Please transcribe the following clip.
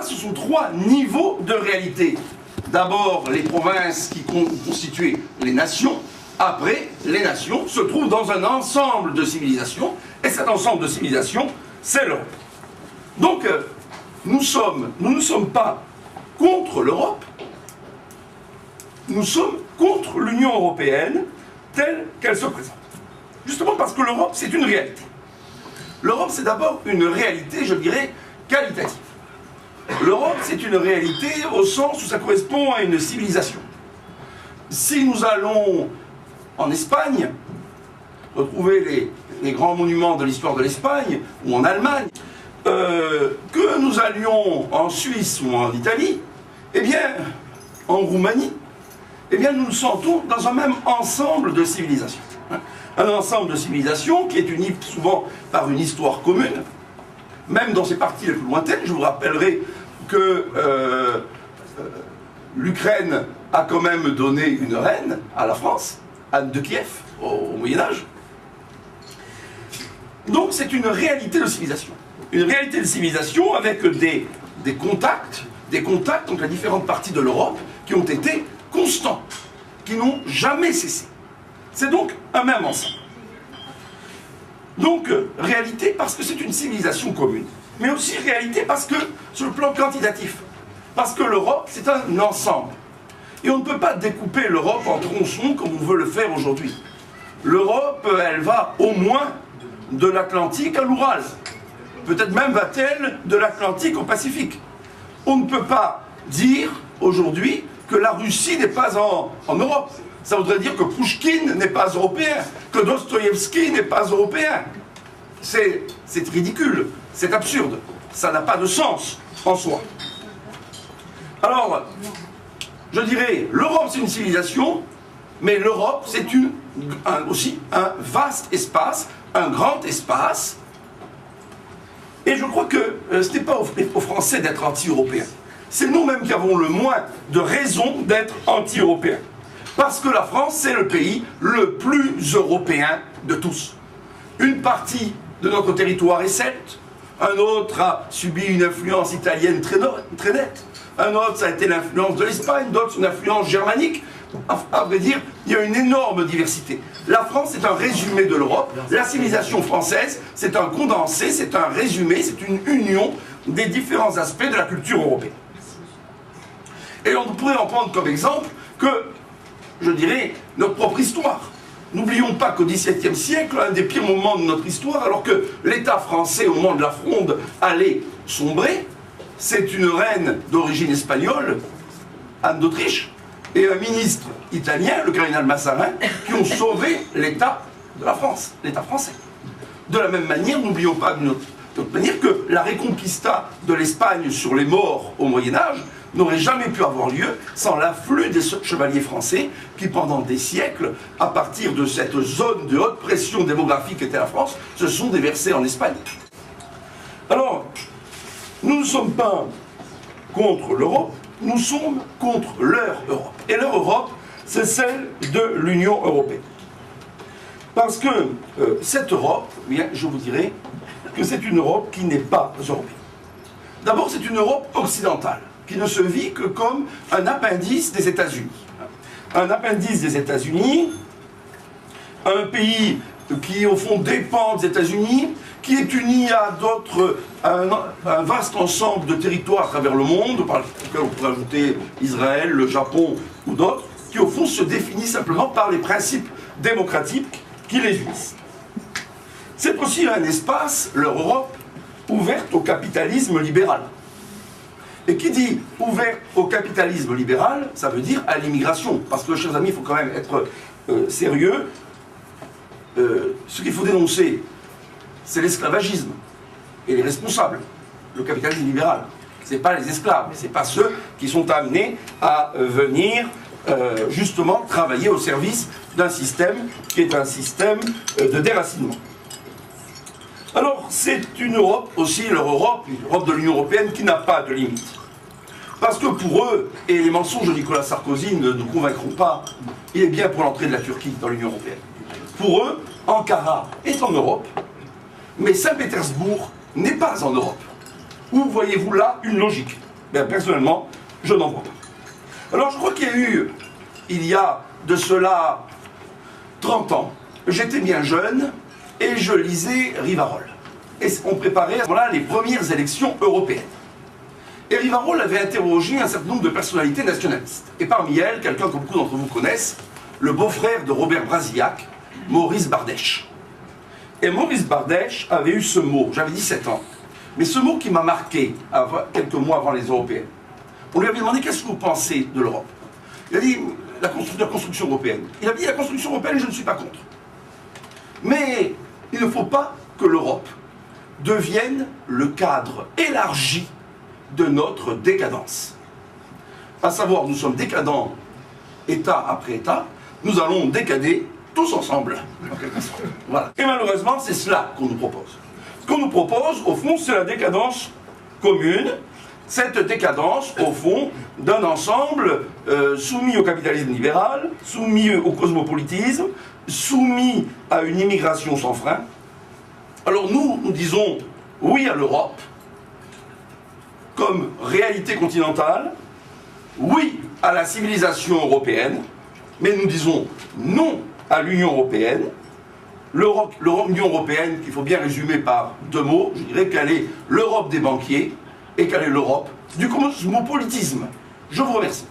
Ce sont trois niveaux de réalité. D'abord, les provinces qui constituaient les nations. Après, les nations se trouvent dans un ensemble de civilisations. Et cet ensemble de civilisations, c'est l'Europe. Donc, nous ne sommes pas contre l'Europe. Nous sommes contre l'Union européenne telle qu'elle se présente. Justement parce que l'Europe, c'est une réalité. L'Europe, c'est d'abord une réalité, je dirais, qualitative. L'Europe, c'est une réalité au sens où ça correspond à une civilisation. Si nous allons en Espagne, retrouver les grands monuments de l'histoire de l'Espagne, ou en Allemagne, que nous allions en Suisse ou en Italie, eh bien, en Roumanie, eh bien, nous nous sentons dans un même ensemble de civilisations. Un ensemble de civilisations qui est uni souvent par une histoire commune, même dans ses parties les plus lointaines. Je vous rappellerai que l'Ukraine a quand même donné une reine à la France, Anne de Kiev, au Moyen-Âge. Donc c'est une réalité de civilisation. Une réalité de civilisation avec des contacts entre les différentes parties de l'Europe qui ont été constants, qui n'ont jamais cessé. C'est donc un même ensemble. Donc, réalité parce que c'est une civilisation commune. Mais aussi réalité parce que, sur le plan quantitatif, parce que l'Europe, c'est un ensemble. Et on ne peut pas découper l'Europe en tronçons comme on veut le faire aujourd'hui. L'Europe, elle va au moins de l'Atlantique à l'Oural. Peut-être même va-t-elle de l'Atlantique au Pacifique. On ne peut pas dire, aujourd'hui, que la Russie n'est pas en Europe. Ça voudrait dire que Pouchkine n'est pas européen, que Dostoïevski n'est pas européen. C'est ridicule, c'est absurde, ça n'a pas de sens en soi. Alors, je dirais, l'Europe c'est une civilisation, mais l'Europe c'est aussi un vaste espace, un grand espace. Et je crois que ce n'est pas aux Français d'être anti-européens. C'est nous-mêmes qui avons le moins de raisons d'être anti-européens. Parce que la France, c'est le pays le plus européen de tous. Une partie de notre territoire est celte, un autre a subi une influence italienne très nette, un autre, ça a été l'influence de l'Espagne, d'autres, une influence germanique. À vrai dire, il y a une énorme diversité. La France, c'est un résumé de l'Europe. La civilisation française, c'est un condensé, c'est un résumé, c'est une union des différents aspects de la culture européenne. Et on pourrait en prendre comme exemple que, je dirais, notre propre histoire. N'oublions pas qu'au XVIIe siècle, un des pires moments de notre histoire, alors que l'État français, au moment de la Fronde, allait sombrer, c'est une reine d'origine espagnole, Anne d'Autriche, et un ministre italien, le cardinal Mazarin, qui ont sauvé l'État de la France, l'État français. De la même manière, n'oublions pas d'une autre manière que la Reconquista de l'Espagne sur les morts au Moyen-Âge n'aurait jamais pu avoir lieu sans l'afflux des chevaliers français qui, pendant des siècles, à partir de cette zone de haute pression démographique qu'était la France, se sont déversés en Espagne. Alors, nous ne sommes pas contre l'Europe, nous sommes contre leur Europe. Et leur Europe, c'est celle de l'Union européenne. Parce que cette Europe, eh bien, je vous dirais que c'est une Europe qui n'est pas européenne. D'abord, c'est une Europe occidentale, qui ne se vit que comme un appendice des États-Unis. Un appendice des États-Unis, un pays qui, au fond, dépend des États-Unis, qui est uni à d'autres, un vaste ensemble de territoires à travers le monde, par lequel on pourrait ajouter Israël, le Japon ou d'autres, qui, au fond, se définissent simplement par les principes démocratiques qui les unissent. C'est aussi un espace, leur Europe, ouverte au capitalisme libéral. Et qui dit ouvert au capitalisme libéral, ça veut dire à l'immigration. Parce que, chers amis, il faut quand même être sérieux. Ce qu'il faut dénoncer, c'est l'esclavagisme. Et les responsables, le capitalisme libéral. Ce n'est pas les esclaves, ce n'est pas ceux qui sont amenés à venir justement travailler au service d'un système qui est un système de déracinement. Alors, c'est une Europe aussi, leur Europe, une Europe de l'Union européenne qui n'a pas de limite. Parce que pour eux, et les mensonges de Nicolas Sarkozy ne nous convaincront pas, il est bien pour l'entrée de la Turquie dans l'Union européenne. Pour eux, Ankara est en Europe, mais Saint-Pétersbourg n'est pas en Europe. Où voyez-vous là une logique? Ben, personnellement, je n'en vois pas. Alors je crois qu'il y a eu, il y a de cela 30 ans, j'étais bien jeune et je lisais Rivarol. Et on préparait à ce moment-là les premières élections européennes. Et Rivarol avait interrogé un certain nombre de personnalités nationalistes. Et parmi elles, quelqu'un que beaucoup d'entre vous connaissent, le beau-frère de Robert Brasillac, Maurice Bardèche. Et Maurice Bardèche avait eu ce mot, j'avais 17 ans, mais ce mot qui m'a marqué quelques mois avant les européennes. On lui avait demandé qu'est-ce que vous pensez de l'Europe. Il a dit la construction européenne. Il a dit la construction européenne, je ne suis pas contre. Mais il ne faut pas que l'Europe devienne le cadre élargi de notre décadence. À savoir, nous sommes décadents État après État, nous allons décader tous ensemble, en quelque sorte. Voilà. Et malheureusement, c'est cela qu'on nous propose. Ce qu'on nous propose, au fond, c'est la décadence commune, cette décadence, au fond, d'un ensemble soumis au capitalisme libéral, soumis au cosmopolitisme, soumis à une immigration sans frein. Alors nous disons oui à l'Europe comme réalité continentale, oui à la civilisation européenne, mais nous disons non à l'Union européenne. L'Union européenne, qu'il faut bien résumer par deux mots, je dirais qu'elle est l'Europe des banquiers et qu'elle est l'Europe du cosmopolitisme. Je vous remercie.